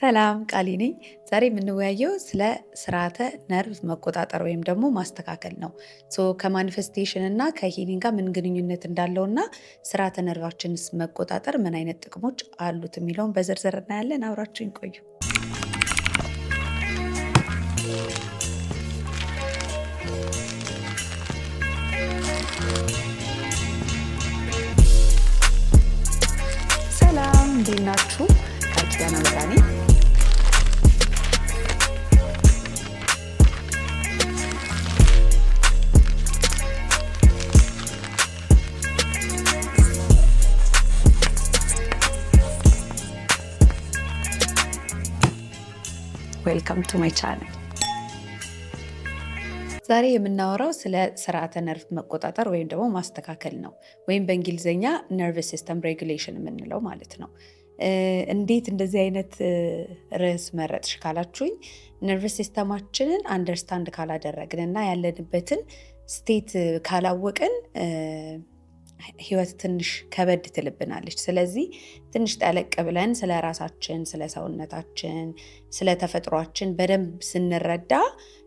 ሰላም ቃሊ ነኝ። ዛሬ የምንወያየው ስለ ስርዓተ ነርቭ መቆጣጠር ወይም ደግሞ ማስተካከል ነው። ከማኒፌስቴሽን እና ከሂሊንግ ጋር ምን ግንኙነት እንዳለው እና ስርዓተ ነርቫችንስ መቆጣጠር ምን አይነት ጥቅሞች አሉት የሚለውን በዝርዝር እናያለን። አብራችሁኝ ቆዩ። ሰላም እንዴት ናችሁ? ቃል ኪዳነ ምሕረት ነኝ። ዌልካም ቱ ማይ ቻናል። ዛሬ የምናወራው ስለ ስርዓተ ነርቭ መቆጣጠር ወይም ደግሞ ማስተካከል ነው፣ ወይም በእንግሊዝኛ ነርቭ ሲስተም ሬጉሌሽን የምንለው ማለት ነው። እንዴት እንደዚህ አይነት ርዕስ መረጥሽ ካላችሁኝ፣ ነርቭ ሲስተማችንን አንደርስታንድ ካላደረግን እና ያለንበትን ስቴት ካላወቅን ህይወት ትንሽ ከበድ ትልብናለች። ስለዚህ ትንሽ ጠለቅ ብለን ስለ ራሳችን፣ ስለ ሰውነታችን፣ ስለ ተፈጥሯችን በደንብ ስንረዳ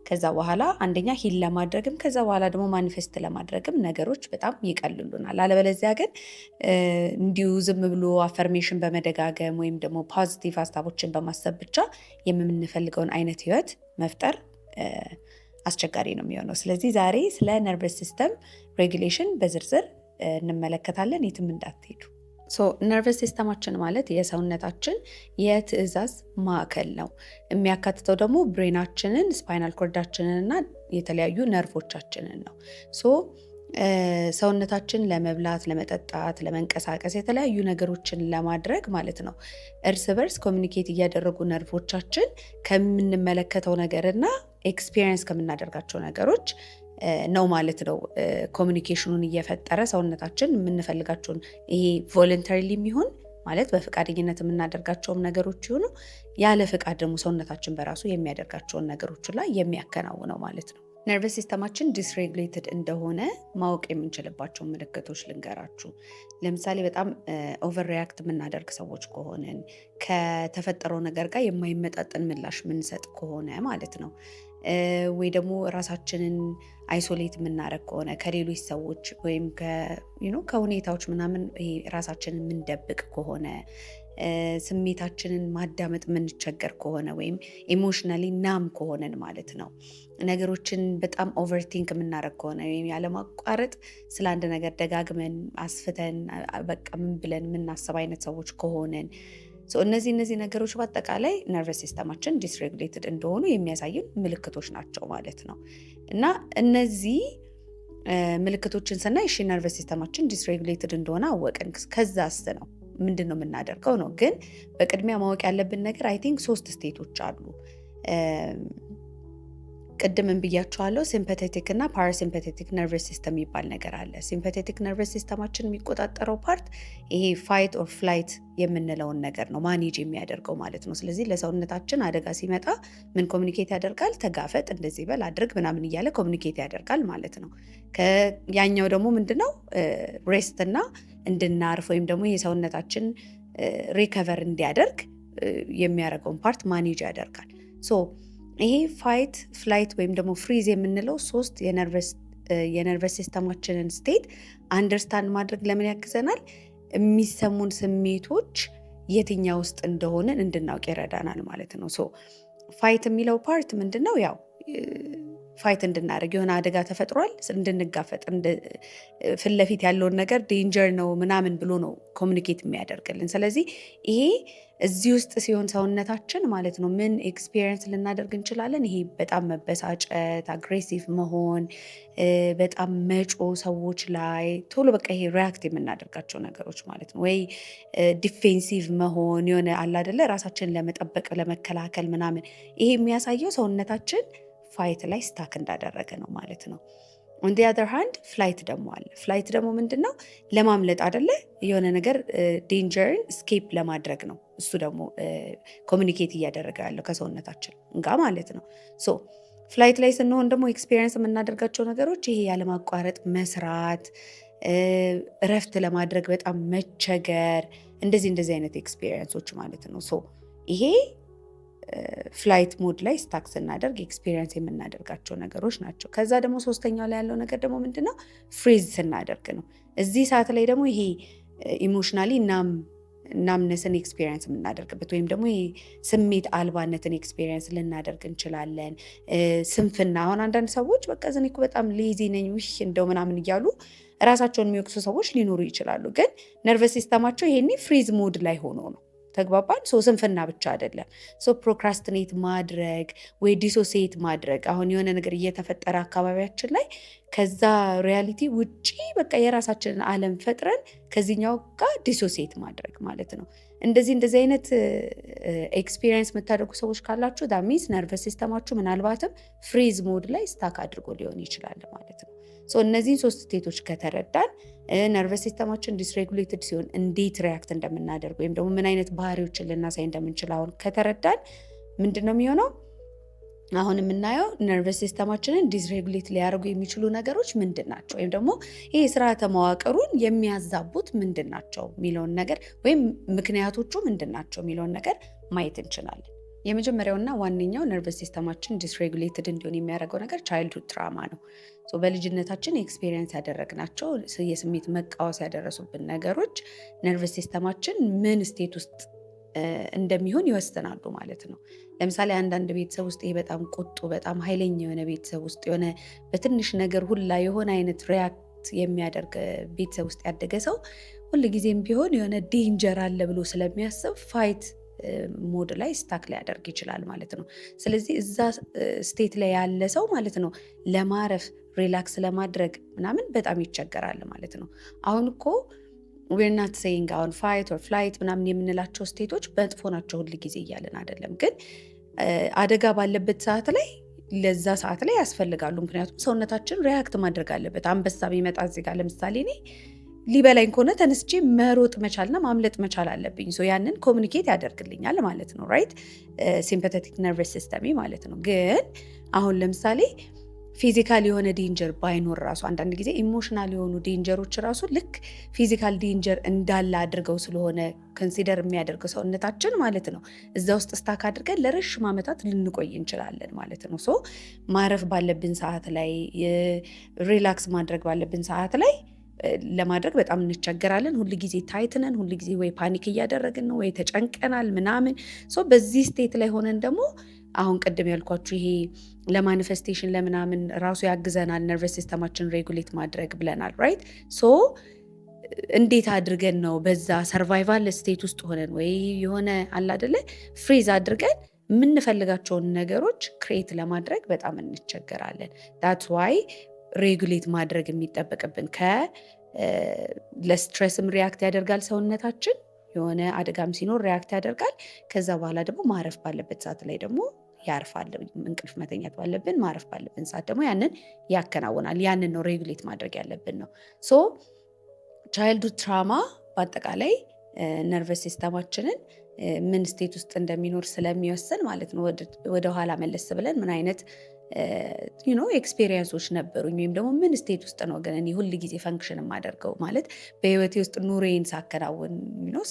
ከዛ በኋላ አንደኛ ሂል ለማድረግም ከዛ በኋላ ደግሞ ማኒፌስት ለማድረግም ነገሮች በጣም ይቀልሉናል። አለበለዚያ ግን እንዲሁ ዝም ብሎ አፈርሜሽን በመደጋገም ወይም ደግሞ ፖዚቲቭ ሀሳቦችን በማሰብ ብቻ የምንፈልገውን አይነት ህይወት መፍጠር አስቸጋሪ ነው የሚሆነው። ስለዚህ ዛሬ ስለ ነርቨስ ሲስተም ሬጉሌሽን በዝርዝር እንመለከታለን። የትም እንዳትሄዱ። ነርቨስ ሲስተማችን ማለት የሰውነታችን የትዕዛዝ ማዕከል ነው። የሚያካትተው ደግሞ ብሬናችንን፣ ስፓይናል ኮርዳችንን እና የተለያዩ ነርቮቻችንን ነው። ሰውነታችን ለመብላት፣ ለመጠጣት፣ ለመንቀሳቀስ የተለያዩ ነገሮችን ለማድረግ ማለት ነው እርስ በርስ ኮሚኒኬት እያደረጉ ነርቮቻችን ከምንመለከተው ነገር እና ኤክስፒሪየንስ ከምናደርጋቸው ነገሮች ነው ማለት ነው። ኮሚኒኬሽኑን እየፈጠረ ሰውነታችን የምንፈልጋቸውን ይሄ ቮለንተሪሊ የሚሆን ማለት በፈቃደኝነት የምናደርጋቸውም ነገሮች ይሆኑ ያለ ፈቃድ ደግሞ ሰውነታችን በራሱ የሚያደርጋቸውን ነገሮች ላይ የሚያከናውነው ማለት ነው። ነርቨስ ሲስተማችን ዲስሬጉሌትድ እንደሆነ ማወቅ የምንችልባቸው ምልክቶች ልንገራችሁ። ለምሳሌ በጣም ኦቨር ሪያክት የምናደርግ ሰዎች ከሆንን፣ ከተፈጠረው ነገር ጋር የማይመጣጠን ምላሽ የምንሰጥ ከሆነ ማለት ነው። ወይ ደግሞ ራሳችንን አይሶሌት የምናደርግ ከሆነ ከሌሎች ሰዎች ወይም ከሁኔታዎች ምናምን ራሳችንን የምንደብቅ ከሆነ፣ ስሜታችንን ማዳመጥ የምንቸገር ከሆነ ወይም ኢሞሽናሊ ናም ከሆነን ማለት ነው። ነገሮችን በጣም ኦቨርቲንክ የምናደርግ ከሆነ ወይም ያለማቋረጥ ስለ አንድ ነገር ደጋግመን አስፍተን በቃ ምን ብለን የምናስብ አይነት ሰዎች ከሆነን እነዚህ ነገሮች በአጠቃላይ ነርቨስ ሲስተማችን ዲስሬጉሌትድ እንደሆኑ የሚያሳዩን ምልክቶች ናቸው ማለት ነው። እና እነዚህ ምልክቶችን ስናይ እሺ ነርቨስ ሲስተማችን ዲስሬጉሌትድ እንደሆነ አወቅን። ከዛስ ነው ምንድን ነው የምናደርገው ነው። ግን በቅድሚያ ማወቅ ያለብን ነገር አይ ቲንክ 3 ስቴቶች አሉ። ቅድምን ብያቸዋለሁ። ሲምፓቴቲክ እና ፓራሲምፓቴቲክ ነርቨስ ሲስተም የሚባል ነገር አለ። ሲምፓቴቲክ ነርቨስ ሲስተማችን የሚቆጣጠረው ፓርት ይሄ ፋይት ኦር ፍላይት የምንለውን ነገር ነው ማኔጅ የሚያደርገው ማለት ነው። ስለዚህ ለሰውነታችን አደጋ ሲመጣ ምን ኮሚኒኬት ያደርጋል? ተጋፈጥ፣ እንደዚህ በል፣ አድርግ ምናምን እያለ ኮሚኒኬት ያደርጋል ማለት ነው። ያኛው ደግሞ ምንድነው ሬስት እና እንድናርፍ ወይም ደግሞ የሰውነታችን ሪከቨር እንዲያደርግ የሚያደርገውን ፓርት ማኔጅ ያደርጋል። ይሄ ፋይት ፍላይት ወይም ደግሞ ፍሪዝ የምንለው 3 የነርቨስ ሲስተማችንን ስቴት አንደርስታንድ ማድረግ ለምን ያግዘናል? የሚሰሙን ስሜቶች የትኛው ውስጥ እንደሆንን እንድናውቅ ይረዳናል ማለት ነው። ፋይት የሚለው ፓርት ምንድነው? ያው ፋይት እንድናደርግ የሆነ አደጋ ተፈጥሯል እንድንጋፈጥ ፊት ለፊት ያለውን ነገር ዴንጀር ነው ምናምን ብሎ ነው ኮሚኒኬት የሚያደርግልን። ስለዚህ ይሄ እዚህ ውስጥ ሲሆን ሰውነታችን ማለት ነው ምን ኤክስፒሪየንስ ልናደርግ እንችላለን? ይሄ በጣም መበሳጨት፣ አግሬሲቭ መሆን፣ በጣም መጮ ሰዎች ላይ ቶሎ በቃ ይሄ ሪያክት የምናደርጋቸው ነገሮች ማለት ነው። ወይ ዲፌንሲቭ መሆን የሆነ አለ አይደለ ራሳችንን ለመጠበቅ ለመከላከል ምናምን። ይሄ የሚያሳየው ሰውነታችን ፋይት ላይ ስታክ እንዳደረገ ነው ማለት ነው። ኦን ዲ አዘር ሃንድ ፍላይት ደግሞ አለ። ፍላይት ደግሞ ምንድነው? ለማምለጥ አይደለ የሆነ ነገር ዴንጀርን ስኬፕ ለማድረግ ነው። እሱ ደግሞ ኮሚኒኬት እያደረገ ያለው ከሰውነታችን ጋር ማለት ነው። ፍላይት ላይ ስንሆን ደግሞ ኤክስፒሪየንስ የምናደርጋቸው ነገሮች ይሄ ያለማቋረጥ መስራት፣ እረፍት ለማድረግ በጣም መቸገር፣ እንደዚህ አይነት ኤክስፒሪየንሶች ማለት ነው። ይሄ ፍላይት ሞድ ላይ ስታክ ስናደርግ ኤክስፒሪየንስ የምናደርጋቸው ነገሮች ናቸው። ከዛ ደግሞ ሶስተኛው ላይ ያለው ነገር ደግሞ ምንድነው? ፍሪዝ ስናደርግ ነው። እዚህ ሰዓት ላይ ደግሞ ይሄ ኢሞሽናሊ ናምነስን ኤክስፒሪየንስ የምናደርግበት ወይም ደግሞ ይሄ ስሜት አልባነትን ኤክስፒሪየንስ ልናደርግ እንችላለን። ስንፍና፣ አሁን አንዳንድ ሰዎች በቃ እኔ እኮ በጣም ሌዚ ነኝ እንደው ምናምን እያሉ ራሳቸውን የሚወቅሱ ሰዎች ሊኖሩ ይችላሉ። ግን ነርቨስ ሲስተማቸው ይሄኔ ፍሪዝ ሞድ ላይ ሆኖ ነው። ተግባባን? ስንፍና ብቻ አይደለም። ፕሮክራስትኔት ማድረግ ወይ ዲሶሴት ማድረግ፣ አሁን የሆነ ነገር እየተፈጠረ አካባቢያችን ላይ ከዛ ሪያሊቲ ውጪ በቃ የራሳችንን ዓለም ፈጥረን ከዚህኛው ጋር ዲሶሴት ማድረግ ማለት ነው። እንደዚህ አይነት ኤክስፒሪየንስ የምታደርጉ ሰዎች ካላችሁ ዳሚስ ነርቨስ ሲስተማችሁ ምናልባትም ፍሪዝ ሞድ ላይ ስታክ አድርጎ ሊሆን ይችላል ማለት ነው። እነዚህን 3 ስቴቶች ከተረዳን ነርቨስ ሲስተማችን ዲስሬጉሌትድ ሲሆን እንዴት ሪያክት እንደምናደርግ ወይም ደግሞ ምን አይነት ባህሪዎችን ልናሳይ እንደምንችል አሁን ከተረዳን ምንድን ነው የሚሆነው? አሁን የምናየው ነርቨስ ሲስተማችንን ዲስሬጉሌት ሊያደርጉ የሚችሉ ነገሮች ምንድን ናቸው፣ ወይም ደግሞ ይህ ስርዓተ መዋቅሩን የሚያዛቡት ምንድን ናቸው የሚለውን ነገር ወይም ምክንያቶቹ ምንድን ናቸው የሚለውን ነገር ማየት እንችላለን። የመጀመሪያውና ዋነኛው ነርቨስ ሲስተማችን ዲስሬጉሌትድ እንዲሆን የሚያደርገው ነገር ቻይልድሁድ ትራማ ነው። በልጅነታችን ኤክስፔሪየንስ ያደረግናቸው የስሜት መቃወስ ያደረሱብን ነገሮች ነርቨስ ሲስተማችን ምን ስቴት ውስጥ እንደሚሆን ይወስናሉ ማለት ነው። ለምሳሌ አንዳንድ ቤተሰብ ውስጥ ይሄ በጣም ቁጡ በጣም ኃይለኛ የሆነ ቤተሰብ ውስጥ የሆነ በትንሽ ነገር ሁላ የሆነ አይነት ሪያክት የሚያደርግ ቤተሰብ ውስጥ ያደገ ሰው ሁልጊዜም ቢሆን የሆነ ዴንጀር አለ ብሎ ስለሚያስብ ፋይት ሞድ ላይ ስታክ ሊያደርግ ይችላል ማለት ነው። ስለዚህ እዛ ስቴት ላይ ያለ ሰው ማለት ነው ለማረፍ ሪላክስ ለማድረግ ምናምን በጣም ይቸገራል ማለት ነው። አሁን እኮ we're not saying አሁን ፋይት ኦር ፍላይት ምናምን የምንላቸው ስቴቶች መጥፎ ናቸው ሁል ጊዜ እያለን አይደለም። ግን አደጋ ባለበት ሰዓት ላይ ለዛ ሰዓት ላይ ያስፈልጋሉ። ምክንያቱም ሰውነታችን ሪያክት ማድረግ አለበት። አንበሳ ቢመጣ እዚህ ጋር ለምሳሌ እኔ ሊበላኝ ከሆነ ተነስቼ መሮጥ መቻልና ማምለጥ መቻል አለብኝ። ያንን ኮሚኒኬት ያደርግልኛል ማለት ነው። ራይት ሲምፓቴቲክ ነርቨስ ሲስተም ማለት ነው። ግን አሁን ለምሳሌ ፊዚካል የሆነ ዴንጀር ባይኖር ራሱ አንዳንድ ጊዜ ኢሞሽናል የሆኑ ዴንጀሮች ራሱ ልክ ፊዚካል ዴንጀር እንዳለ አድርገው ስለሆነ ኮንሲደር የሚያደርገው ሰውነታችን ማለት ነው እዛ ውስጥ ስታክ አድርገን ለረጅም ዓመታት ልንቆይ እንችላለን ማለት ነው። ማረፍ ባለብን ሰዓት ላይ ሪላክስ ማድረግ ባለብን ሰዓት ላይ ለማድረግ በጣም እንቸገራለን። ሁል ጊዜ ታይትነን፣ ሁል ጊዜ ወይ ፓኒክ እያደረግን ነው ወይ ተጨንቀናል ምናምን። በዚህ ስቴት ላይ ሆነን ደግሞ አሁን ቅድም ያልኳችሁ ይሄ ለማኒፌስቴሽን ለምናምን ራሱ ያግዘናል ነርቨስ ሲስተማችን ሬጉሌት ማድረግ ብለናል። ራይት እንዴት አድርገን ነው በዛ ሰርቫይቫል ስቴት ውስጥ ሆነን ወይ የሆነ አለ አይደለ ፍሪዝ አድርገን የምንፈልጋቸውን ነገሮች ክሬት ለማድረግ በጣም እንቸገራለን። ዳትስ ዋይ ሬጉሌት ማድረግ የሚጠበቅብን ለስትሬስም ሪያክት ያደርጋል ሰውነታችን፣ የሆነ አደጋም ሲኖር ሪያክት ያደርጋል። ከዛ በኋላ ደግሞ ማረፍ ባለበት ሰዓት ላይ ደግሞ ያርፋል። እንቅልፍ መተኛት ባለብን ማረፍ ባለብን ሰዓት ደግሞ ያንን ያከናውናል። ያንን ነው ሬጉሌት ማድረግ ያለብን ነው። ቻይልድሁድ ትራማ በአጠቃላይ ነርቨስ ሲስተማችንን ምን ስቴት ውስጥ እንደሚኖር ስለሚወስን ማለት ነው ወደኋላ መለስ ብለን ምን አይነት ኤክስፔሪየንሶች ነበሩኝ ወይም ደግሞ ምን ስቴት ውስጥ ነው ግን እኔ ሁል ጊዜ ፈንክሽን የማደርገው ማለት በህይወቴ ውስጥ ኑሬን ሳከናውን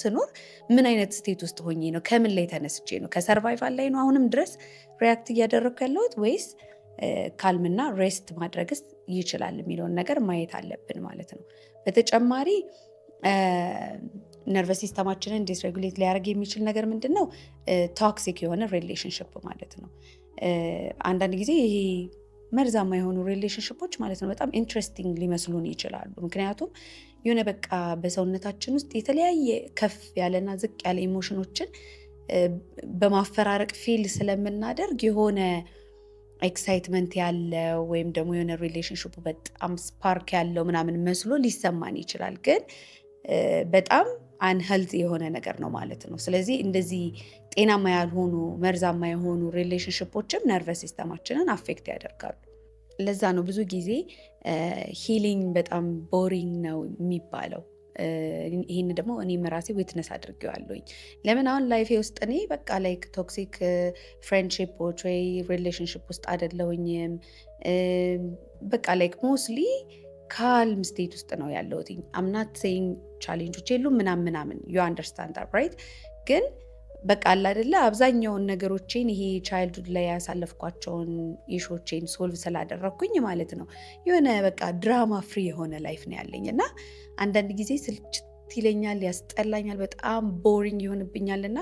ስኖር ምን አይነት ስቴት ውስጥ ሆኜ ነው፣ ከምን ላይ ተነስቼ ነው፣ ከሰርቫይቫል ላይ ነው አሁንም ድረስ ሪያክት እያደረግኩ ያለሁት ወይስ ካልምና ሬስት ማድረግስ ይችላል የሚለውን ነገር ማየት አለብን ማለት ነው። በተጨማሪ ነርቨስ ሲስተማችንን ዲስሬጉሌት ሊያደርግ የሚችል ነገር ምንድን ነው? ቶክሲክ የሆነ ሪሌሽንሽፕ ማለት ነው። አንዳንድ ጊዜ ይሄ መርዛማ የሆኑ ሪሌሽንሽፖች ማለት ነው በጣም ኢንትረስቲንግ ሊመስሉን ይችላሉ። ምክንያቱም የሆነ በቃ በሰውነታችን ውስጥ የተለያየ ከፍ ያለና ዝቅ ያለ ኢሞሽኖችን በማፈራረቅ ፊል ስለምናደርግ የሆነ ኤክሳይትመንት ያለው ወይም ደግሞ የሆነ ሪሌሽንሽፑ በጣም ስፓርክ ያለው ምናምን መስሎ ሊሰማን ይችላል። ግን በጣም አንሄልዚ የሆነ ነገር ነው ማለት ነው። ስለዚህ እንደዚህ ጤናማ ያልሆኑ መርዛማ የሆኑ ሪሌሽንሽፖችም ነርቨስ ሲስተማችንን አፌክት ያደርጋሉ። ለዛ ነው ብዙ ጊዜ ሂሊንግ በጣም ቦሪንግ ነው የሚባለው። ይህን ደግሞ እኔም ራሴ ዊትነስ አድርጌዋለሁኝ። ለምን አሁን ላይፌ ውስጥ እኔ በቃ ላይክ ቶክሲክ ፍሬንድሺፖች ወይ ሪሌሽንሽፕ ውስጥ አይደለሁኝም። በቃ ላይክ ሞስትሊ ካልም ስቴት ውስጥ ነው ያለሁት። አምናት ሴይንግ ቻሌንጆች የሉም ምናምን ዩ አንደርስታንድ ራይት። ግን በቃ አለ አይደለ አብዛኛውን ነገሮቼን ይሄ ቻይልድሁድ ላይ ያሳለፍኳቸውን ኢሾቼን ሶልቭ ስላደረኩኝ ማለት ነው የሆነ በቃ ድራማ ፍሪ የሆነ ላይፍ ነው ያለኝ እና አንዳንድ ጊዜ ስልችት ይለኛል፣ ያስጠላኛል፣ በጣም ቦሪንግ ይሆንብኛል እና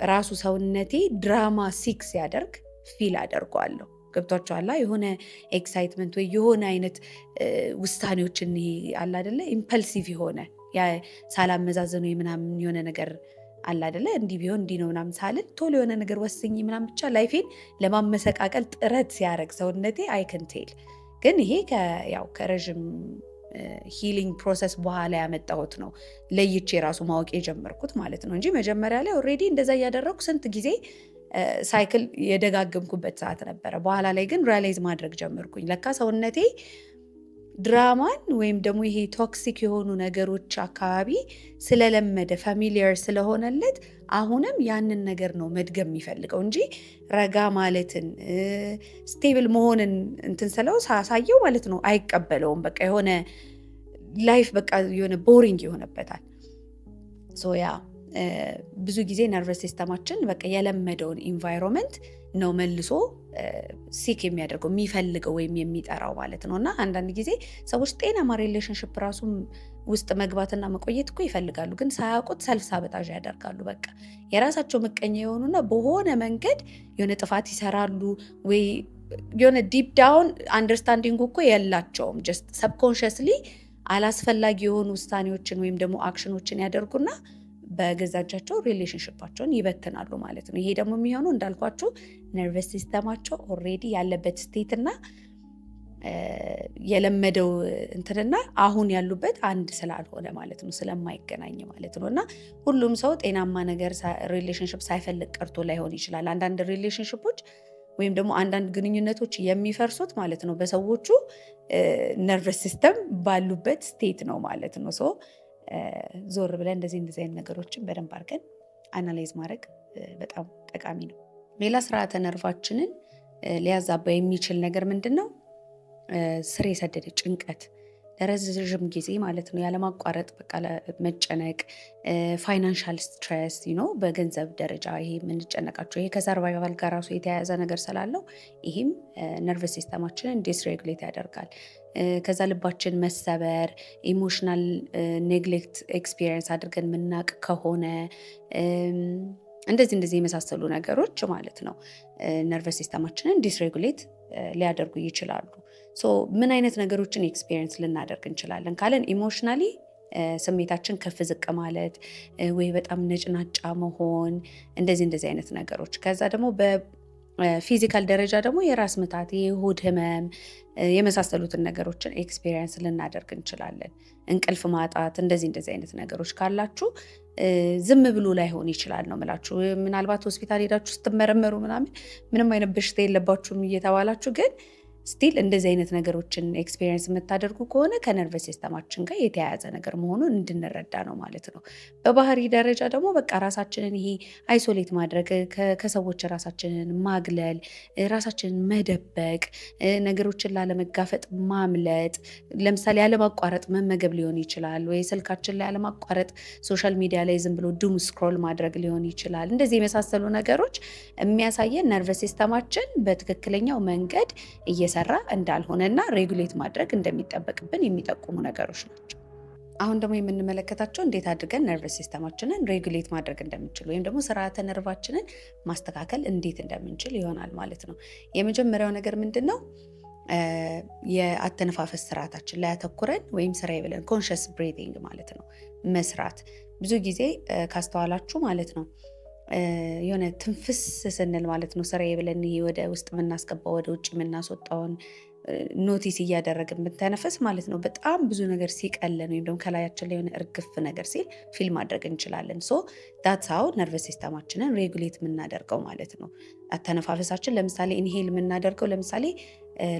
ራሱ ሰውነቴ ድራማ ሲክስ ያደርግ ፊል አደርገዋለሁ። ገብቷችኋል? የሆነ ኤክሳይትመንት ወይ የሆነ አይነት ውሳኔዎችን ይሄ አለ አይደለ ኢምፐልሲቭ የሆነ ሳላመዛዘኑ ምናምን የሆነ ነገር አለ አይደለ እንዲህ ቢሆን እንዲህ ነው ምናምን ሳልል ቶሎ የሆነ ነገር ወስኝ ምናምን ብቻ ላይፌን ለማመሰቃቀል ጥረት ሲያደርግ ሰውነቴ አይከንቴል። ግን ይሄ ያው ከረዥም ሂሊንግ ፕሮሰስ በኋላ ያመጣሁት ነው ለይቼ ራሱ ማወቅ የጀመርኩት ማለት ነው እንጂ መጀመሪያ ላይ ኦልሬዲ እንደዛ እያደረኩ ስንት ጊዜ ሳይክል የደጋገምኩበት ሰዓት ነበረ። በኋላ ላይ ግን ሪያላይዝ ማድረግ ጀመርኩኝ ለካ ሰውነቴ ድራማን ወይም ደግሞ ይሄ ቶክሲክ የሆኑ ነገሮች አካባቢ ስለለመደ ፋሚሊየር ስለሆነለት አሁንም ያንን ነገር ነው መድገም የሚፈልገው እንጂ ረጋ ማለትን ስቴብል መሆንን እንትን ስለው ሳሳየው ማለት ነው አይቀበለውም። በቃ የሆነ ላይፍ በቃ የሆነ ቦሪንግ ይሆንበታል። ሶ ያ ብዙ ጊዜ ነርቨስ ሲስተማችን በቃ የለመደውን ኢንቫይሮንመንት ነው መልሶ ሲክ የሚያደርገው የሚፈልገው ወይም የሚጠራው ማለት ነው። እና አንዳንድ ጊዜ ሰዎች ጤናማ ሪሌሽንሽፕ ራሱ ውስጥ መግባትና መቆየት እኮ ይፈልጋሉ፣ ግን ሳያውቁት ሰልፍ ሳበታዥ ያደርጋሉ። በቃ የራሳቸው ምቀኛ የሆኑና በሆነ መንገድ የሆነ ጥፋት ይሰራሉ ወይ የሆነ ዲፕ ዳውን አንደርስታንዲንግ እኮ የላቸውም። ጀስት ሰብኮንሽስሊ አላስፈላጊ የሆኑ ውሳኔዎችን ወይም ደግሞ አክሽኖችን ያደርጉና በገዛ እጃቸው ሪሌሽንሽፓቸውን ይበትናሉ ማለት ነው። ይሄ ደግሞ የሚሆነው እንዳልኳችሁ ነርቨስ ሲስተማቸው ኦልሬዲ ያለበት ስቴት እና የለመደው እንትንና አሁን ያሉበት አንድ ስላልሆነ ማለት ነው፣ ስለማይገናኝ ማለት ነው። እና ሁሉም ሰው ጤናማ ነገር ሪሌሽንሽፕ ሳይፈልግ ቀርቶ ላይሆን ይችላል። አንዳንድ ሪሌሽንሽፖች ወይም ደግሞ አንዳንድ ግንኙነቶች የሚፈርሱት ማለት ነው በሰዎቹ ነርቨስ ሲስተም ባሉበት ስቴት ነው ማለት ነው። ሶ ዞር ብለን እንደዚህ አይነት ነገሮችን በደንብ አድርገን አናላይዝ ማድረግ በጣም ጠቃሚ ነው። ሌላ ስርዓተ ነርቫችንን ሊያዛባ የሚችል ነገር ምንድን ነው? ስር የሰደደ ጭንቀት ለረዥም ጊዜ ማለት ነው ያለማቋረጥ በቃ መጨነቅ፣ ፋይናንሻል ስትሬስ በገንዘብ ደረጃ ይሄ የምንጨነቃቸው ይሄ ከሰርቫይቫል ጋር ራሱ የተያያዘ ነገር ስላለው ይህም ነርቨስ ሲስተማችንን ዲስሬጉሌት ያደርጋል። ከዛ ልባችን መሰበር፣ ኢሞሽናል ኔግሌክት ኤክስፒሪየንስ አድርገን የምናውቅ ከሆነ እንደዚህ የመሳሰሉ ነገሮች ማለት ነው ነርቨስ ሲስተማችንን ዲስሬጉሌት ሊያደርጉ ይችላሉ። ሶ ምን አይነት ነገሮችን ኤክስፒሪየንስ ልናደርግ እንችላለን ካለን ኢሞሽናሊ ስሜታችን ከፍ ዝቅ ማለት ወይ በጣም ነጭናጫ መሆን እንደዚህ አይነት ነገሮች። ከዛ ደግሞ በፊዚካል ደረጃ ደግሞ የራስ ምታት፣ የሆድ ህመም የመሳሰሉትን ነገሮችን ኤክስፒሪየንስ ልናደርግ እንችላለን። እንቅልፍ ማጣት እንደዚህ አይነት ነገሮች ካላችሁ ዝም ብሎ ላይሆን ይችላል ነው የምላችሁ። ምናልባት ሆስፒታል ሄዳችሁ ስትመረመሩ ምንም አይነት በሽታ የለባችሁም እየተባላችሁ ግን ስቲል እንደዚህ አይነት ነገሮችን ኤክስፒሪየንስ የምታደርጉ ከሆነ ከነርቨስ ሲስተማችን ጋር የተያያዘ ነገር መሆኑን እንድንረዳ ነው ማለት ነው። በባህሪ ደረጃ ደግሞ በቃ ራሳችንን ይሄ አይሶሌት ማድረግ፣ ከሰዎች ራሳችንን ማግለል፣ ራሳችንን መደበቅ፣ ነገሮችን ላለመጋፈጥ ማምለጥ፣ ለምሳሌ ያለማቋረጥ መመገብ ሊሆን ይችላል፣ ወይ ስልካችን ላይ ያለማቋረጥ ሶሻል ሚዲያ ላይ ዝም ብሎ ዱም ስክሮል ማድረግ ሊሆን ይችላል። እንደዚህ የመሳሰሉ ነገሮች የሚያሳየን ነርቨስ ሲስተማችን በትክክለኛው መንገድ እየሰራ እንዳልሆነና ሬጉሌት ማድረግ እንደሚጠበቅብን የሚጠቁሙ ነገሮች ናቸው። አሁን ደግሞ የምንመለከታቸው እንዴት አድርገን ነርቨስ ሲስተማችንን ሬጉሌት ማድረግ እንደምንችል ወይም ደግሞ ስርዓተ ነርቫችንን ማስተካከል እንዴት እንደምንችል ይሆናል ማለት ነው። የመጀመሪያው ነገር ምንድን ነው? የአተነፋፈስ ስርዓታችን ላይ ያተኩረን ወይም ስራዬ ብለን ኮንሽስ ብሬቲንግ ማለት ነው መስራት። ብዙ ጊዜ ካስተዋላችሁ ማለት ነው የሆነ ትንፍስ ስንል ማለት ነው ስራዬ ብለን ይሄ ወደ ውስጥ የምናስገባው ወደ ውጭ የምናስወጣውን ኖቲስ እያደረግን ብንተነፈስ ማለት ነው በጣም ብዙ ነገር ሲቀለን ወይም ደግሞ ከላያችን ላይ የሆነ እርግፍ ነገር ሲል ፊል ማድረግ እንችላለን። ሶ ዳትስ ሃው ነርቨስ ሲስተማችንን ሬጉሌት የምናደርገው ማለት ነው። አተነፋፈሳችን ለምሳሌ ኢንሄል የምናደርገው ለምሳሌ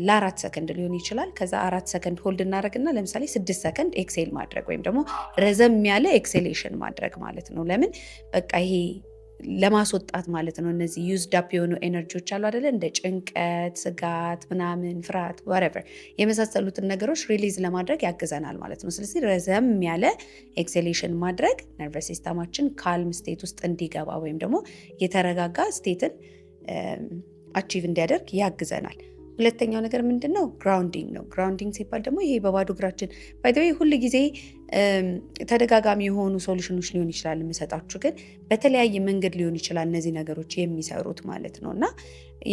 ለ4 ሰከንድ ሊሆን ይችላል። ከዛ 4 ሰከንድ ሆልድ እናደርግና ለምሳሌ 6 ሰከንድ ኤክሴል ማድረግ ወይም ደግሞ ረዘም ያለ ኤክሴሌሽን ማድረግ ማለት ነው። ለምን በቃ ይሄ ለማስወጣት ማለት ነው። እነዚህ ዩዝድ አፕ የሆኑ ኤነርጂዎች አሉ አይደለ? እንደ ጭንቀት፣ ስጋት፣ ምናምን ፍርሃት፣ ወሬቨር የመሳሰሉትን ነገሮች ሪሊዝ ለማድረግ ያግዘናል ማለት ነው። ስለዚህ ረዘም ያለ ኤክሴሌሽን ማድረግ ነርቨስ ሲስተማችን ካልም ስቴት ውስጥ እንዲገባ ወይም ደግሞ የተረጋጋ ስቴትን አቺቭ እንዲያደርግ ያግዘናል። ሁለተኛው ነገር ምንድን ነው? ግራውንዲንግ ነው። ግራውንዲንግ ሲባል ደግሞ ይሄ በባዶ እግራችን ባይ ዘ ዌይ ሁል ጊዜ ተደጋጋሚ የሆኑ ሶሉሽኖች ሊሆን ይችላል የምሰጣችሁ፣ ግን በተለያየ መንገድ ሊሆን ይችላል እነዚህ ነገሮች የሚሰሩት ማለት ነው። እና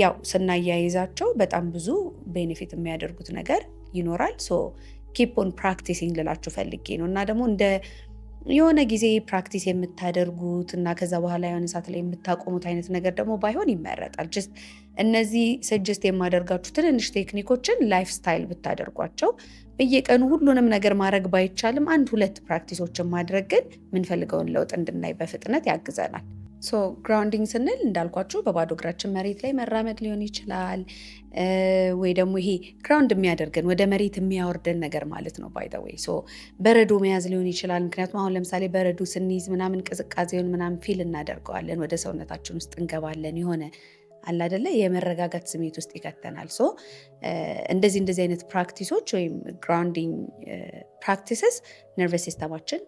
ያው ስናያይዛቸው በጣም ብዙ ቤኔፊት የሚያደርጉት ነገር ይኖራል። ሶ ኪፕ ኦን ፕራክቲሲንግ ልላችሁ ፈልጌ ነው። እና ደግሞ እንደ የሆነ ጊዜ ፕራክቲስ የምታደርጉት እና ከዛ በኋላ የሆነ ሰዓት ላይ የምታቆሙት አይነት ነገር ደግሞ ባይሆን ይመረጣል። ጀስት እነዚህ ሰጀስት የማደርጋችሁ ትንንሽ ቴክኒኮችን ላይፍ ስታይል ብታደርጓቸው፣ በየቀኑ ሁሉንም ነገር ማድረግ ባይቻልም 1-2 ፕራክቲሶችን ማድረግ ግን የምንፈልገውን ለውጥ እንድናይ በፍጥነት ያግዘናል። ሶ ግራውንዲንግ ስንል እንዳልኳችሁ በባዶ እግራችን መሬት ላይ መራመድ ሊሆን ይችላል፣ ወይ ደግሞ ይሄ ግራውንድ የሚያደርገን ወደ መሬት የሚያወርደን ነገር ማለት ነው። ባይ ዘ ዌይ ሶ በረዶ መያዝ ሊሆን ይችላል። ምክንያቱም አሁን ለምሳሌ በረዶ ስንይዝ ምናምን ቅዝቃዜውን ምናምን ፊል እናደርገዋለን፣ ወደ ሰውነታችን ውስጥ እንገባለን፣ የሆነ አለ አይደለ የመረጋጋት ስሜት ውስጥ ይከተናል። ሶ እንደዚህ አይነት ፕራክቲሶች ወይም ግራውንዲንግ ፕራክቲስስ ነርቨስ ሲስተማችን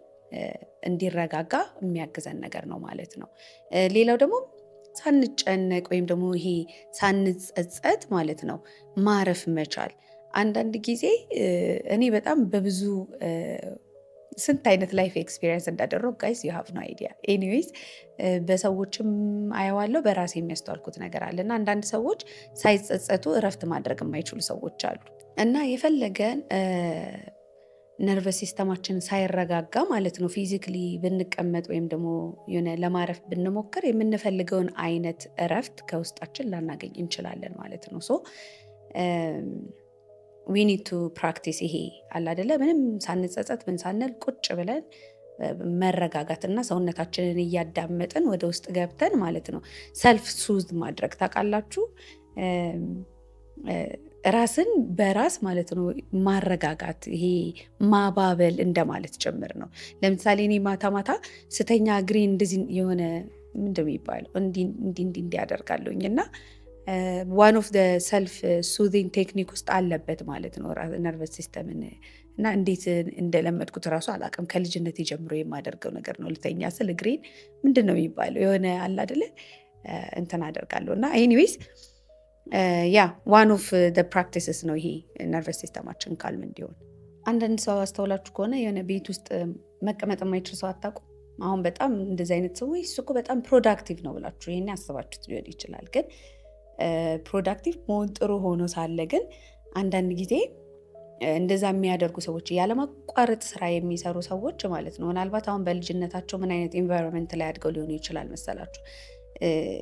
እንዲረጋጋ የሚያግዘን ነገር ነው ማለት ነው። ሌላው ደግሞ ሳንጨነቅ ወይም ደግሞ ይሄ ሳንጸጸት ማለት ነው ማረፍ መቻል። አንዳንድ ጊዜ እኔ በጣም በብዙ ስንት አይነት ላይፍ ኤክስፒሪየንስ እንዳደረግ ጋይስ ዩ ሃቭ ኖ አይዲያ። ኤኒዌይስ በሰዎችም አየዋለሁ በራሴ የሚያስተዋልኩት ነገር አለ እና አንዳንድ ሰዎች ሳይጸጸቱ እረፍት ማድረግ የማይችሉ ሰዎች አሉ እና የፈለገን ነርቨስ ሲስተማችን ሳይረጋጋ ማለት ነው ፊዚክሊ ብንቀመጥ ወይም ደግሞ የሆነ ለማረፍ ብንሞክር የምንፈልገውን አይነት እረፍት ከውስጣችን ላናገኝ እንችላለን ማለት ነው። ሶ ዊ ኒድ ቱ ፕራክቲስ ይሄ አለ አይደለ ምንም ሳንጸጸት ምን ሳንል ቁጭ ብለን መረጋጋትና ሰውነታችንን እያዳመጥን ወደ ውስጥ ገብተን ማለት ነው ሰልፍ ሱዝ ማድረግ ታውቃላችሁ። ራስን በራስ ማለት ነው ማረጋጋት፣ ይሄ ማባበል እንደማለት ጭምር ነው። ለምሳሌ እኔ ማታ ማታ ስተኛ እግሬ እንደዚህ የሆነ ምንድን የሚባለው እንዲህ ያደርጋለሁኝ እና ዋን ኦፍ ሰልፍ ሱዚንግ ቴክኒክ ውስጥ አለበት ማለት ነው ነርቨስ ሲስተምን እና እንዴት እንደለመድኩት እራሱ አላውቅም። ከልጅነት ጀምሮ የማደርገው ነገር ነው። ልተኛ ስል እግሬን ምንድን ነው የሚባለው የሆነ አለ አይደለ እንትን አደርጋለሁ እና ኤኒዌይስ ያ ዋን ኦፍ ፕራክቲስስ ነው ይሄ ነርቨስ ሲስተማችን ካልም እንዲሆን። አንዳንድ ሰው አስተውላችሁ ከሆነ የሆነ ቤት ውስጥ መቀመጥ የማይችል ሰው አታውቁም? አሁን በጣም እንደዚህ አይነት ሰው እሱ እኮ በጣም ፕሮዳክቲቭ ነው ብላችሁ ይሄን ያስባችሁት ሊሆን ይችላል። ግን ፕሮዳክቲቭ መሆን ጥሩ ሆኖ ሳለ ግን አንዳንድ ጊዜ እንደዛ የሚያደርጉ ሰዎች ያለማቋረጥ ስራ የሚሰሩ ሰዎች ማለት ነው ምናልባት አሁን በልጅነታቸው ምን አይነት ኢንቫይሮንመንት ላይ አድገው ሊሆኑ ይችላል መሰላችሁ?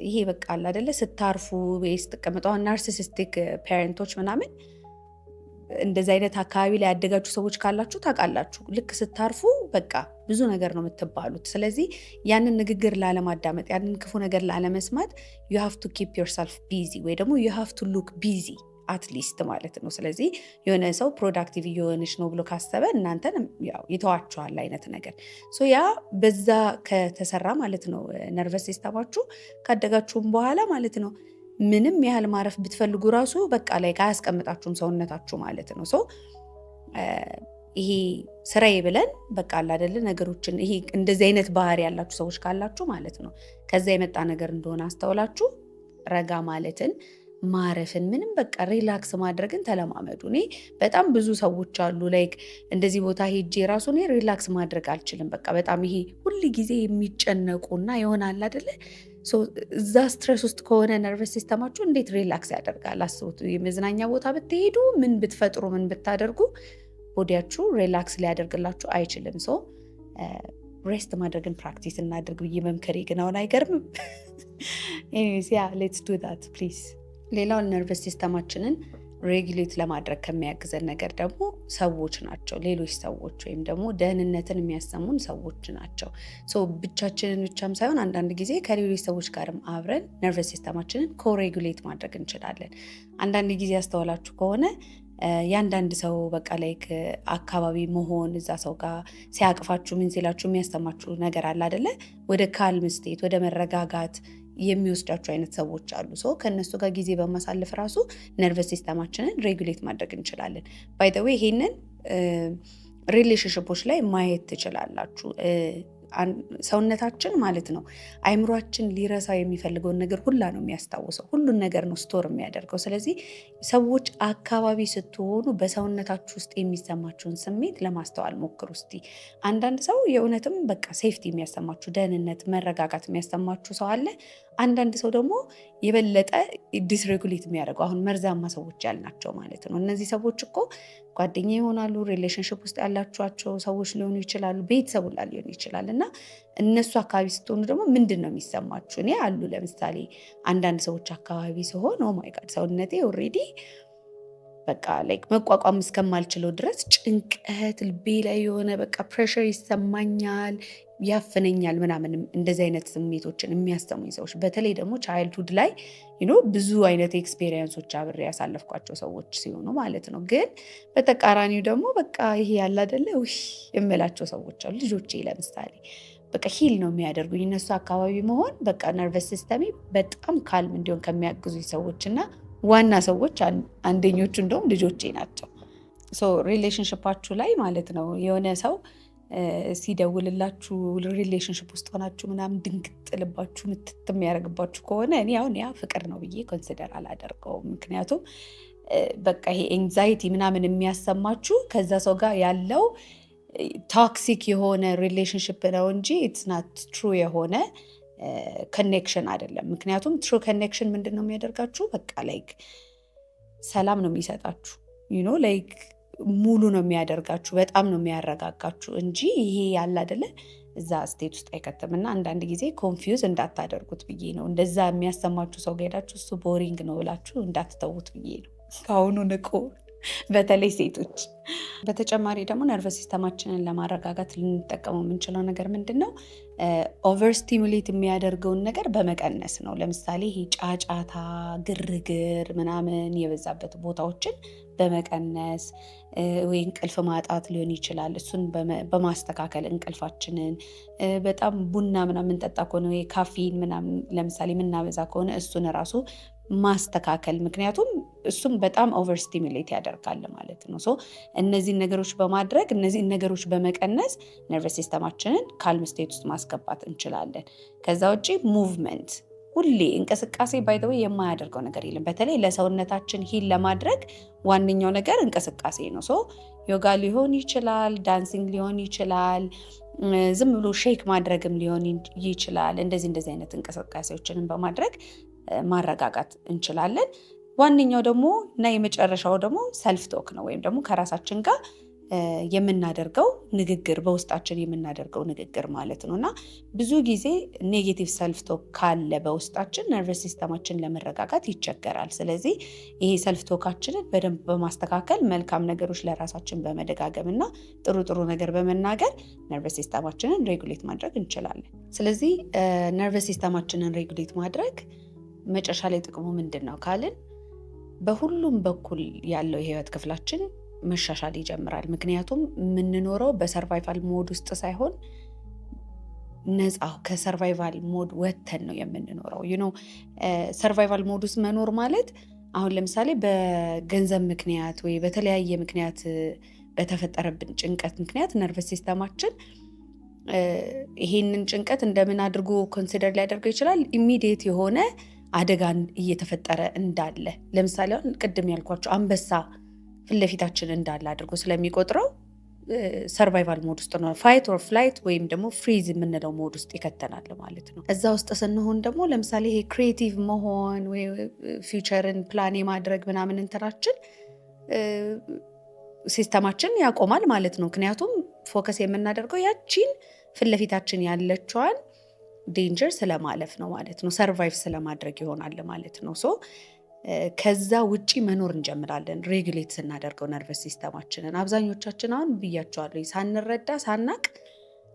ይሄ በቃ አለ አይደለ ስታርፉ ወይ ስትቀመጡ አሁን ናርሲሲስቲክ ፔረንቶች ምናምን እንደዚህ አይነት አካባቢ ላይ ያደጋችሁ ሰዎች ካላችሁ ታውቃላችሁ። ልክ ስታርፉ በቃ ብዙ ነገር ነው የምትባሉት። ስለዚህ ያንን ንግግር ላለማዳመጥ ያንን ክፉ ነገር ላለመስማት you have to keep yourself busy ወይ ደግሞ you have to look busy አትሊስት ማለት ነው። ስለዚህ የሆነ ሰው ፕሮዳክቲቭ እየሆነች ነው ብሎ ካሰበ እናንተን ያው ይተዋችኋል አይነት ነገር። ሶ ያ በዛ ከተሰራ ማለት ነው ነርቨስ ሲስተማችሁ ካደጋችሁም በኋላ ማለት ነው ምንም ያህል ማረፍ ብትፈልጉ ራሱ በቃ ላይ አያስቀምጣችሁም ሰውነታችሁ ማለት ነው። ሶ ይሄ ስራዬ ብለን በቃ አለ አይደለ ነገሮችን ይሄ እንደዚህ አይነት ባህሪ ያላችሁ ሰዎች ካላችሁ ማለት ነው ከዛ የመጣ ነገር እንደሆነ አስተውላችሁ ረጋ ማለትን ማረፍን ምንም በቃ ሪላክስ ማድረግን ተለማመዱ። እኔ በጣም ብዙ ሰዎች አሉ ላይክ እንደዚህ ቦታ ሄጄ ራሱ እኔ ሪላክስ ማድረግ አልችልም። በቃ በጣም ይሄ ሁል ጊዜ የሚጨነቁና ይሆናል አይደለ እዛ ስትረስ ውስጥ ከሆነ ነርቨስ ሲስተማችሁ እንዴት ሪላክስ ያደርጋል? አስቡት። የመዝናኛ ቦታ ብትሄዱ ምን ብትፈጥሩ ምን ብታደርጉ ቦዲያችሁ ሪላክስ ሊያደርግላችሁ አይችልም። ሶ ሬስት ማድረግን ፕራክቲስ እናድርግ ብዬ መምከሬ ግን አሁን አይገርምም? ኤኒዌይስ ያ ሌትስ ዱ ዳት ፕሊዝ። ሌላው ነርቨስ ሲስተማችንን ሬጉሌት ለማድረግ ከሚያግዘን ነገር ደግሞ ሰዎች ናቸው። ሌሎች ሰዎች ወይም ደግሞ ደህንነትን የሚያሰሙን ሰዎች ናቸው። ሶ ብቻችንን ብቻም ሳይሆን አንዳንድ ጊዜ ከሌሎች ሰዎች ጋርም አብረን ነርቨስ ሲስተማችንን ኮሬጉሌት ማድረግ እንችላለን። አንዳንድ ጊዜ ያስተዋላችሁ ከሆነ ያንዳንድ ሰው በቃ ላይክ አካባቢ መሆን እዛ ሰው ጋር ሲያቅፋችሁ ምን ሲላችሁ የሚያሰማችሁ ነገር አለ አይደለ? ወደ ካልም ስቴት ወደ መረጋጋት የሚወስዳቸው አይነት ሰዎች አሉ። ሶ ከእነሱ ጋር ጊዜ በማሳለፍ ራሱ ነርቨስ ሲስተማችንን ሬጉሌት ማድረግ እንችላለን። ባይ ዘ ዌይ ይሄንን ሪሌሽንሽፖች ላይ ማየት ትችላላችሁ። ሰውነታችን ማለት ነው አይምሯችን ሊረሳው የሚፈልገውን ነገር ሁላ ነው የሚያስታውሰው። ሁሉን ነገር ነው ስቶር የሚያደርገው። ስለዚህ ሰዎች አካባቢ ስትሆኑ በሰውነታችሁ ውስጥ የሚሰማችሁን ስሜት ለማስተዋል ሞክሩ እስቲ። አንዳንድ ሰው የእውነትም በቃ ሴፍቲ የሚያሰማችሁ ደህንነት፣ መረጋጋት የሚያሰማችሁ ሰው አለ። አንዳንድ ሰው ደግሞ የበለጠ ዲስሬጉሌት የሚያደርገው አሁን መርዛማ ሰዎች ያልናቸው ማለት ነው። እነዚህ ሰዎች እኮ ጓደኛ ይሆናሉ፣ ሪሌሽንሽፕ ውስጥ ያላችኋቸው ሰዎች ሊሆኑ ይችላሉ፣ ቤተሰቡ ላይ ሊሆን ይችላል። እና እነሱ አካባቢ ስትሆኑ ደግሞ ምንድን ነው የሚሰማችሁ? እኔ አሉ ለምሳሌ አንዳንድ ሰዎች አካባቢ ሲሆን ኦ ማይ ጋድ ሰውነቴ ኦልሬዲ በቃ ላይክ መቋቋም እስከማልችለው ድረስ ጭንቀት ልቤ ላይ የሆነ በቃ ፕሬሸር ይሰማኛል፣ ያፍነኛል ምናምን እንደዚህ አይነት ስሜቶችን የሚያሰሙኝ ሰዎች በተለይ ደግሞ ቻይልድሁድ ላይ ብዙ አይነት ኤክስፔሪየንሶች አብሬ ያሳለፍኳቸው ሰዎች ሲሆኑ ማለት ነው። ግን በተቃራኒው ደግሞ በቃ ይሄ ያለ አይደለ የምላቸው ሰዎች አሉ። ልጆቼ ለምሳሌ በቃ ሂል ነው የሚያደርጉኝ እነሱ አካባቢ መሆን በቃ ነርቨስ ሲስተሜ በጣም ካልም እንዲሆን ከሚያግዙኝ ሰዎች እና ዋና ሰዎች አንደኞቹ እንደውም ልጆቼ ናቸው። ሶ ሪሌሽንሽፓችሁ ላይ ማለት ነው የሆነ ሰው ሲደውልላችሁ ሪሌሽንሽፕ ውስጥ ሆናችሁ ምናምን ድንግጥ ልባችሁ ምትት የሚያደርግባችሁ ከሆነ እኔ አሁን ያ ፍቅር ነው ብዬ ኮንሲደር አላደርገውም። ምክንያቱም በቃ ይሄ ኤንግዛይቲ ምናምን የሚያሰማችሁ ከዛ ሰው ጋር ያለው ቶክሲክ የሆነ ሪሌሽንሽፕ ነው እንጂ ኢትስ ናት ትሩ የሆነ ኮኔክሽን አይደለም። ምክንያቱም ትሩ ኮኔክሽን ምንድን ነው የሚያደርጋችሁ? በቃ ላይክ ሰላም ነው የሚሰጣችሁ ላይክ ሙሉ ነው የሚያደርጋችሁ፣ በጣም ነው የሚያረጋጋችሁ እንጂ ይሄ ያለ አይደለ እዛ ስቴት ውስጥ አይከትም። እና አንዳንድ ጊዜ ኮንፊውዝ እንዳታደርጉት ብዬ ነው። እንደዛ የሚያሰማችሁ ሰው ጋር ሄዳችሁ እሱ ቦሪንግ ነው ብላችሁ እንዳትተዉት ብዬ ነው። ከአሁኑ ንቁ፣ በተለይ ሴቶች። በተጨማሪ ደግሞ ነርቨስ ሲስተማችንን ለማረጋጋት ልንጠቀመው የምንችለው ነገር ምንድን ነው? ኦቨር ስቲሙሌት የሚያደርገውን ነገር በመቀነስ ነው። ለምሳሌ ይሄ ጫጫታ፣ ግርግር ምናምን የበዛበት ቦታዎችን በመቀነስ ወይ እንቅልፍ ማጣት ሊሆን ይችላል። እሱን በማስተካከል እንቅልፋችንን በጣም ቡና ምናምን ጠጣ ከሆነ ወይ ካፊን ምናምን ለምሳሌ የምናበዛ ከሆነ እሱን ራሱ ማስተካከል። ምክንያቱም እሱም በጣም ኦቨር ስቲሙሌት ያደርጋል ማለት ነው። ሶ እነዚህን ነገሮች በማድረግ እነዚህን ነገሮች በመቀነስ ነርቨስ ሲስተማችንን ካልም ስቴት ውስጥ ማስገባት እንችላለን። ከዛ ውጪ ሙቭመንት፣ ሁሌ እንቅስቃሴ ባይ ዘ ዌይ የማያደርገው ነገር የለም። በተለይ ለሰውነታችን ሂል ለማድረግ ዋነኛው ነገር እንቅስቃሴ ነው። ሶ ዮጋ ሊሆን ይችላል፣ ዳንሲንግ ሊሆን ይችላል፣ ዝም ብሎ ሼክ ማድረግም ሊሆን ይችላል። እንደዚህ አይነት እንቅስቃሴዎችንም በማድረግ ማረጋጋት እንችላለን። ዋነኛው ደግሞ እና የመጨረሻው ደግሞ ሰልፍ ቶክ ነው፣ ወይም ደግሞ ከራሳችን ጋር የምናደርገው ንግግር፣ በውስጣችን የምናደርገው ንግግር ማለት ነው። እና ብዙ ጊዜ ኔጌቲቭ ሰልፍ ቶክ ካለ በውስጣችን ነርቨስ ሲስተማችን ለመረጋጋት ይቸገራል። ስለዚህ ይሄ ሰልፍ ቶካችንን በደንብ በማስተካከል መልካም ነገሮች ለራሳችን በመደጋገም እና ጥሩ ጥሩ ነገር በመናገር ነርቨስ ሲስተማችንን ሬጉሌት ማድረግ እንችላለን። ስለዚህ ነርቨስ ሲስተማችንን ሬጉሌት ማድረግ መጨረሻ ላይ ጥቅሙ ምንድን ነው ካልን በሁሉም በኩል ያለው የህይወት ክፍላችን መሻሻል ይጀምራል። ምክንያቱም የምንኖረው በሰርቫይቫል ሞድ ውስጥ ሳይሆን ነፃ ከሰርቫይቫል ሞድ ወተን ነው የምንኖረው። ሰርቫይቫል ሞድ ውስጥ መኖር ማለት አሁን ለምሳሌ በገንዘብ ምክንያት ወይ በተለያየ ምክንያት በተፈጠረብን ጭንቀት ምክንያት ነርቨስ ሲስተማችን ይሄንን ጭንቀት እንደምን አድርጎ ኮንሲደር ሊያደርገው ይችላል? ኢሚዲየት የሆነ አደጋን እየተፈጠረ እንዳለ፣ ለምሳሌ አሁን ቅድም ያልኳቸው አንበሳ ፊት ለፊታችን እንዳለ አድርጎ ስለሚቆጥረው ሰርቫይቫል ሞድ ውስጥ ነው። ፋይት ኦር ፍላይት ወይም ደግሞ ፍሪዝ የምንለው ሞድ ውስጥ ይከተናል ማለት ነው። እዛ ውስጥ ስንሆን ደግሞ ለምሳሌ ይሄ ክሪኤቲቭ መሆን ወይ ፊውቸርን ፕላን የማድረግ ምናምን እንትናችን ሲስተማችን ያቆማል ማለት ነው። ምክንያቱም ፎከስ የምናደርገው ያቺን ፊት ለፊታችን ያለችዋን ዴንጀር ስለማለፍ ነው ማለት ነው። ሰርቫይቭ ስለማድረግ ይሆናል ማለት ነው። ሶ ከዛ ውጪ መኖር እንጀምራለን ሬጉሌት ስናደርገው ነርቨስ ሲስተማችንን። አብዛኞቻችን አሁን ብያቸዋለሁ ሳንረዳ ሳናቅ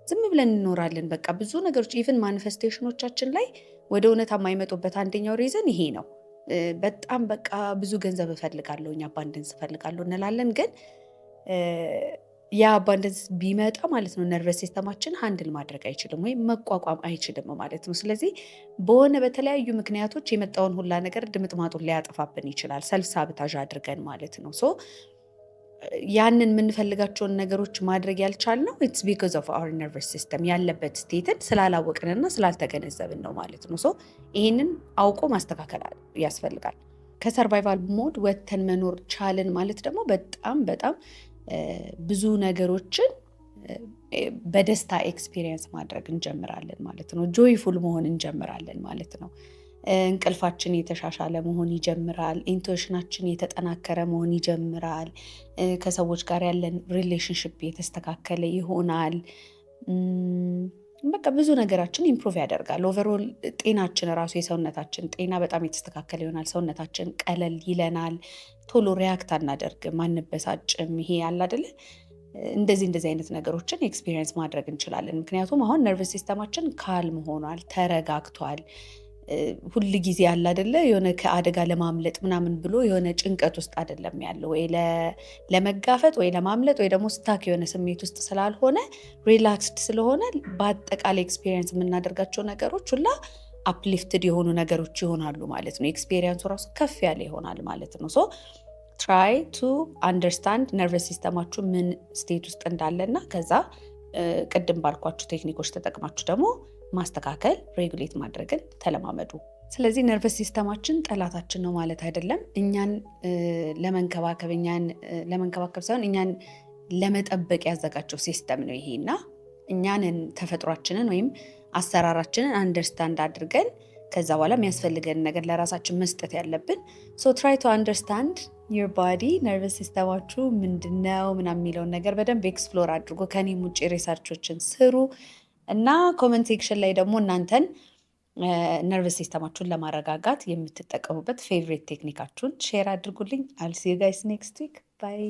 ዝም ብለን እንኖራለን። በቃ ብዙ ነገሮች ኢቭን ማኒፌስቴሽኖቻችን ላይ ወደ እውነታ የማይመጡበት አንደኛው ሪዝን ይሄ ነው። በጣም በቃ ብዙ ገንዘብ እፈልጋለሁኝ አባንደንስ እፈልጋለሁ እንላለን። ግን ያ አባንደንስ ቢመጣ ማለት ነው ነርቨስ ሲስተማችን ሃንድል ማድረግ አይችልም ወይም መቋቋም አይችልም ማለት ነው። ስለዚህ በተለያዩ ምክንያቶች የመጣውን ሁላ ነገር ድምጥማጡን ሊያጠፋብን ይችላል፣ ሰልፍ ሳብታዥ አድርገን ማለት ነው። ያንን የምንፈልጋቸውን ነገሮች ማድረግ ያልቻልነው ኢትስ ቢኮዝ ኦፍ አወር ነርቨስ ሲስተም ያለበት ስቴትን ስላላወቅንና ስላልተገነዘብን ነው ማለት ነው። ይሄንን አውቆ ማስተካከል ያስፈልጋል። ከሰርቫይቫል ሞድ ወጥተን መኖር ቻልን ማለት ደግሞ በጣም በጣም ብዙ ነገሮችን በደስታ ኤክስፒሪየንስ ማድረግ እንጀምራለን ማለት ነው። ጆይፉል መሆን እንጀምራለን ማለት ነው። እንቅልፋችን የተሻሻለ መሆን ይጀምራል። ኢንቱዊሽናችን የተጠናከረ መሆን ይጀምራል። ከሰዎች ጋር ያለን ሪሌሽንሽፕ የተስተካከለ ይሆናል። በቃ ብዙ ነገራችን ኢምፕሩቭ ያደርጋል። ኦቨርኦል ጤናችን ራሱ የሰውነታችን ጤና በጣም የተስተካከለ ይሆናል። ሰውነታችን ቀለል ይለናል። ቶሎ ሪያክት አናደርግም፣ አንበሳጭም። ይሄ ያለ አይደለ እንደዚህ አይነት ነገሮችን ኤክስፒሪየንስ ማድረግ እንችላለን። ምክንያቱም አሁን ነርቭስ ሲስተማችን ካልም ሆኗል፣ ተረጋግቷል። ሁል ጊዜ ያለ አይደለ የሆነ ከአደጋ ለማምለጥ ምናምን ብሎ የሆነ ጭንቀት ውስጥ አይደለም ያለው፣ ወይ ለመጋፈጥ ወይ ለማምለጥ ወይ ደግሞ ስታክ የሆነ ስሜት ውስጥ ስላልሆነ ሪላክስድ ስለሆነ በአጠቃላይ ኤክስፒሪየንስ የምናደርጋቸው ነገሮች ሁላ አፕሊፍትድ የሆኑ ነገሮች ይሆናሉ ማለት ነው። ኤክስፒሪየንሱ ራሱ ከፍ ያለ ይሆናል ማለት ነው። ትራይ ቱ አንደርስታንድ ነርቨስ ሲስተማችሁ ምን ስቴት ውስጥ እንዳለና ከዛ ቅድም ባልኳችሁ ቴክኒኮች ተጠቅማችሁ ደግሞ ማስተካከል ሬጉሌት ማድረግን ተለማመዱ። ስለዚህ ነርቨስ ሲስተማችን ጠላታችን ነው ማለት አይደለም። እኛን ለመንከባከብ ሳይሆን እኛን ለመጠበቅ ያዘጋጀው ሲስተም ነው ይሄና እኛንን ተፈጥሯችንን ወይም አሰራራችንን አንደርስታንድ አድርገን ከዛ በኋላ የሚያስፈልገን ነገር ለራሳችን መስጠት ያለብን። ትራይ ቱ አንደርስታንድ ዩር ባዲ ነርቨስ ሲስተማችሁ ምንድነው ምናምን የሚለውን ነገር በደንብ ኤክስፕሎር አድርጎ ከኔም ውጭ ሪሰርቾችን ስሩ እና ኮመንት ሴክሽን ላይ ደግሞ እናንተን ነርቨስ ሲስተማችሁን ለማረጋጋት የምትጠቀሙበት ፌቨሬት ቴክኒካችሁን ሼር አድርጉልኝ። አል ሲ ዩ ጋይስ ኔክስት ዊክ ባይ።